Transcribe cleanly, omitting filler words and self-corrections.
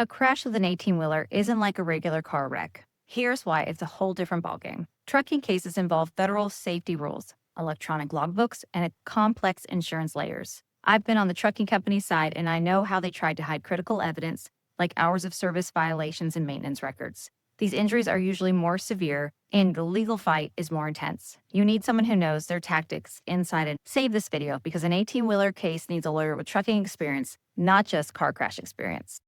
A crash with an 18-wheeler isn't like a regular car wreck. Here's why it's a whole different ballgame. Trucking cases involve federal safety rules, electronic logbooks, and complex insurance layers. I've been on the trucking company side, and I know how they tried to hide critical evidence, like hours of service violations and maintenance records. These injuries are usually more severe, and the legal fight is more intense. You need someone who knows their tactics inside and save this video because an 18-wheeler case needs a lawyer with trucking experience, not just car crash experience.